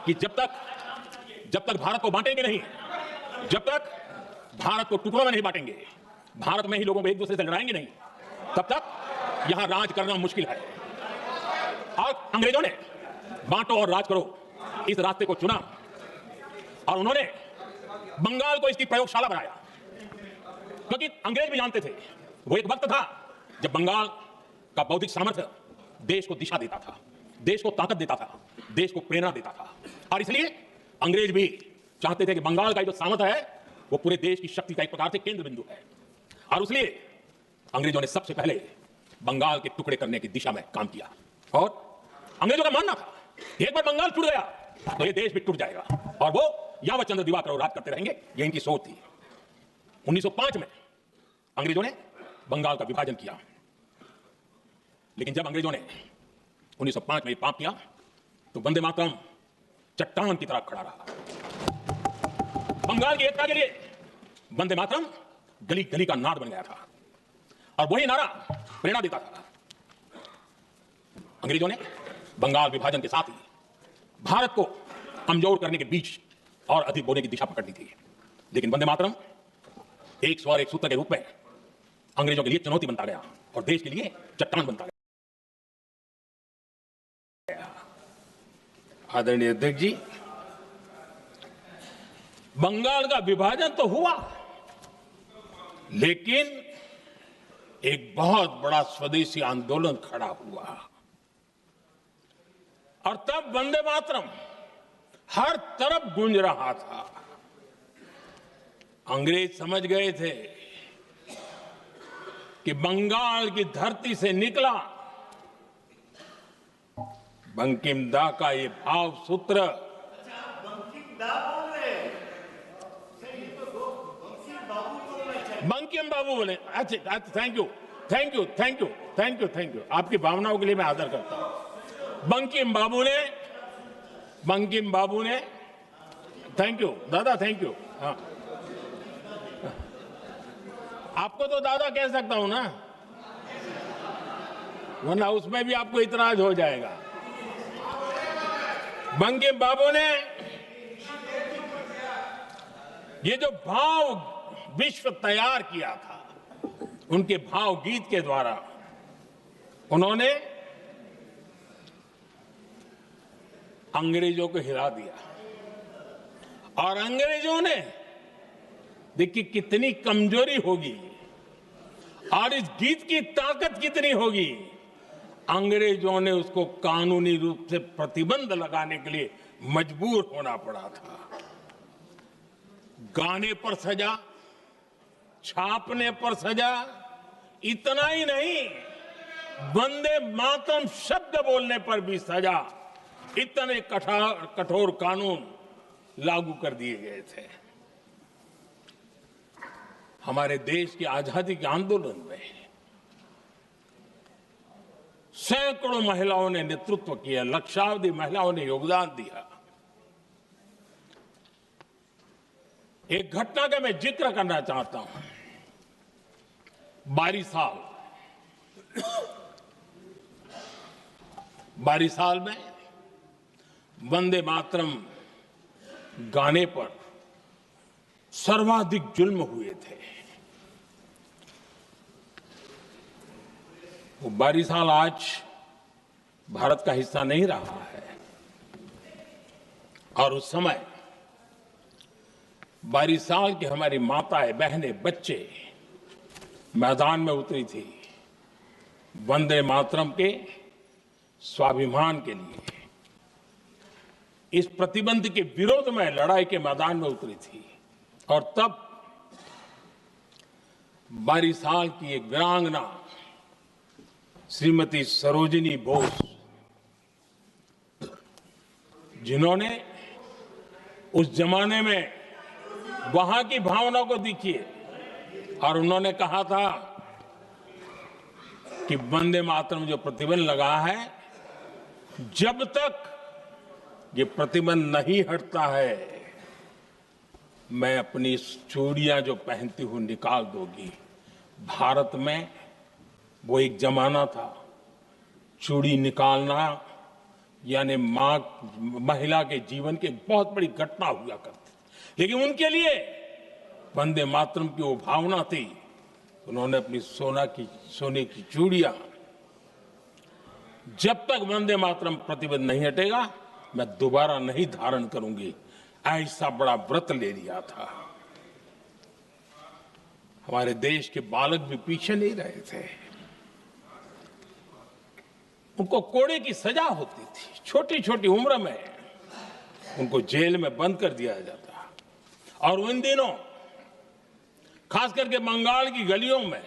कि जब तक भारत को बांटेंगे नहीं, जब तक भारत को टुकड़ों में नहीं बांटेंगे, भारत में ही लोगों को एक दूसरे से लड़ाएंगे नहीं, तब तक यहां राज करना मुश्किल है। और अंग्रेजों ने बांटो और राज करो इस रास्ते को चुना और उन्होंने बंगाल को इसकी प्रयोगशाला बनाया, क्योंकि अंग्रेज भी जानते थे वो एक वक्त था जब बंगाल का बौद्धिक सामर्थ्य देश को दिशा देता था, देश को ताकत देता था, देश को प्रेरणा देता था। और इसलिए अंग्रेज भी चाहते थे कि बंगाल का जो सामर्थ्य है वो पूरे देश की शक्ति का एक प्रकार से केंद्र बिंदु है। और इसलिए अंग्रेजों ने सबसे पहले बंगाल के टुकड़े करने की दिशा में काम किया। और अंग्रेजों का मानना था कि एक बार बंगाल टूट गया तो ये देश भी टूट जाएगा और वो यावत चंद्र दिवाकर राज करते रहेंगे, ये इनकी सोच थी। 1905 में अंग्रेजों ने बंगाल का विभाजन किया, लेकिन जब अंग्रेजों ने 1905 में ये पाप किया तो वंदे मातरम चट्टान की तरह खड़ा रहा। बंगाल की एकता के लिए वंदे मातरम गली गली का नाद बन गया था और वही नारा प्रेरणा देता था। अंग्रेजों ने बंगाल विभाजन के साथ ही भारत को कमजोर करने के बीच और अधिक बोलने की दिशा पकड़ ली थी, लेकिन वंदे मातरम एक स्वर एक सूत्र के रूप में अंग्रेजों के लिए चुनौती बनता गया और देश के लिए चट्टान बनता गया। आदरणीय अध्यक्ष जी, बंगाल का विभाजन तो हुआ, लेकिन एक बहुत बड़ा स्वदेशी आंदोलन खड़ा हुआ और तब वंदे मातरम हर तरफ गूंज रहा था। अंग्रेज समझ गए थे कि बंगाल की धरती से निकला बंकिम दा का ये भाव सूत्र, बंकिम बाबू बोले। अच्छा, thank you thank you thank you thank you thank you, आपकी भावनाओं के लिए मैं आदर करता हूं। बंकिम बाबू ने थैंक यू दादा, थैंक यू। हाँ, आपको तो दादा कह सकता हूं ना, वरना उसमें भी आपको इतराज हो जाएगा। बंकिम बाबू ने ये जो भाव विश्व तैयार किया था, उनके भाव गीत के द्वारा उन्होंने अंग्रेजों को हिला दिया। और अंग्रेजों ने देखिए कितनी कमजोरी होगी और इस गीत की ताकत कितनी होगी, अंग्रेजों ने उसको कानूनी रूप से प्रतिबंध लगाने के लिए मजबूर होना पड़ा था। गाने पर सजा, छापने पर सजा, इतना ही नहीं, वंदे मातरम शब्द बोलने पर भी सजा। इतने कठोर कानून लागू कर दिए गए थे। हमारे देश की आजादी के आंदोलन में सैकड़ों महिलाओं ने नेतृत्व किया, लक्षावधि महिलाओं ने योगदान दिया। एक घटना का मैं जिक्र करना चाहता हूं। 22 साल में वंदे मातरम गाने पर सर्वाधिक जुल्म हुए थे। वो 22 साल आज भारत का हिस्सा नहीं रहा है और उस समय 22 साल की हमारी माताएं, बहनें, बच्चे मैदान में उतरी थी वंदे मातरम के स्वाभिमान के लिए। इस प्रतिबंध के विरोध में लड़ाई के मैदान में उतरी थी और तब 22 साल की एक वीरांगना श्रीमती सरोजिनी बोस, जिन्होंने उस जमाने में वहां की भावना को देखिए और उन्होंने कहा था कि वंदे मातरम जो प्रतिबंध लगा है, जब तक ये प्रतिबंध नहीं हटता है, मैं अपनी चूड़ियां जो पहनती हूं निकाल दूंगी। भारत में वो एक जमाना था, चूड़ी निकालना यानी मां महिला के जीवन की एक बहुत बड़ी घटना हुआ करती, लेकिन उनके लिए वंदे मातरम की वो भावना थी। उन्होंने अपनी सोने की चूड़ियां, जब तक वंदे मातरम प्रतिबंध नहीं हटेगा मैं दोबारा नहीं धारण करूंगी, ऐसा बड़ा व्रत ले लिया था। हमारे देश के बालक भी पीछे नहीं रहे थे। उनको कोड़े की सजा होती थी, छोटी छोटी उम्र में उनको जेल में बंद कर दिया जाता। और उन दिनों खास करके बंगाल की गलियों में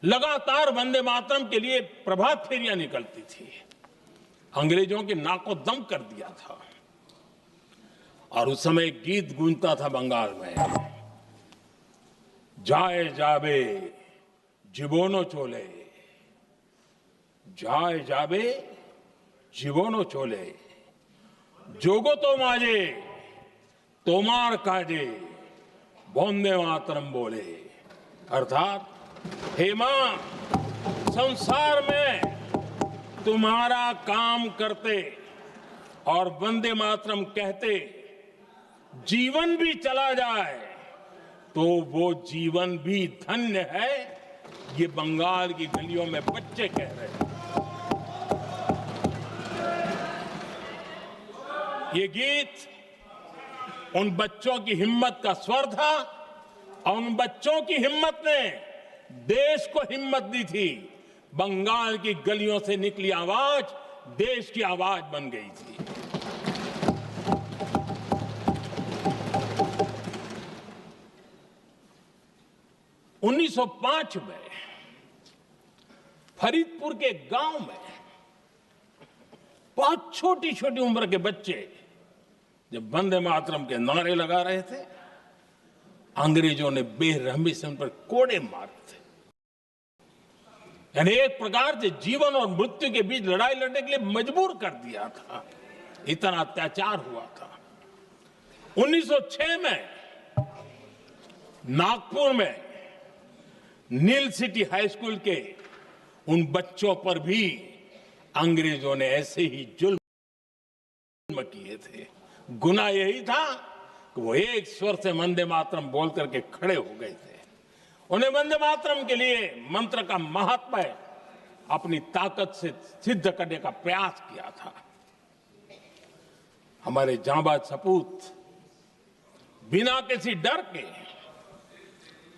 लगातार वंदे मातरम के लिए प्रभात फेरियां निकलती थी। अंग्रेजों के नाको दम कर दिया था। और उस समय गीत गूंजता था बंगाल में, जाए जाबे जीवनो चोले, जाए जाबे जीवनो चोले, जोगो तो माजे तोमार काजे, वंदे मातरम बोले। अर्थात हे मां, संसार में तुम्हारा काम करते और वंदे मातरम कहते जीवन भी चला जाए तो वो जीवन भी धन्य है। ये बंगाल की गलियों में बच्चे कह रहे हैं। ये गीत उन बच्चों की हिम्मत का स्वर था और उन बच्चों की हिम्मत ने देश को हिम्मत दी थी। बंगाल की गलियों से निकली आवाज देश की आवाज बन गई थी। उन्नीस 1905 में फरीदपुर के गांव में बहुत छोटी छोटी उम्र के बच्चे जब वंदे मातरम के नारे लगा रहे थे, अंग्रेजों ने बेरहमी से उन पर कोड़े मारे थे। यानी एक प्रकार से जीवन और मृत्यु के बीच लड़ाई लड़ने के लिए मजबूर कर दिया था। इतना अत्याचार हुआ था। 1906 में नागपुर में नील सिटी हाई स्कूल के उन बच्चों पर भी अंग्रेजों ने ऐसे ही जुल्म किए थे। गुनाह यही था कि वो एक स्वर से वंदे मातरम बोल करके खड़े हो गए थे। उन्हें वंदे मातरम के लिए मंत्र का महात्म्य अपनी ताकत से सिद्ध करने का प्रयास किया था। हमारे जांबाज सपूत बिना किसी डर के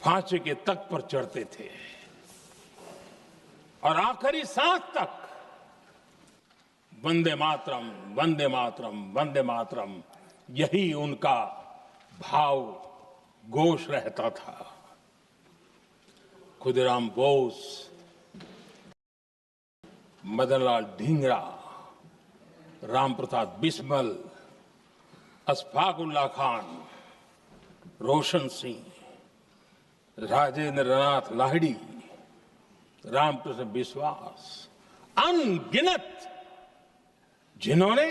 फांसी के तख्त पर चढ़ते थे और आखिरी सांस तक वंदे मातरम, वंदे मातरम, वंदे मातरम, यही उनका भाव घोष रहता था। खुदीराम बोस, मदनलाल ढींगरा, राम प्रसाद बिस्मल, अशफाक उल्लाह खान, रोशन सिंह, राजेंद्र नाथ लाहिड़ी, रामकृष्ण विश्वास, अनगिनत जिन्होंने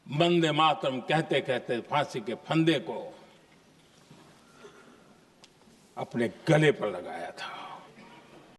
वंदे मातरम कहते कहते फांसी के फंदे को अपने गले पर लगाया था।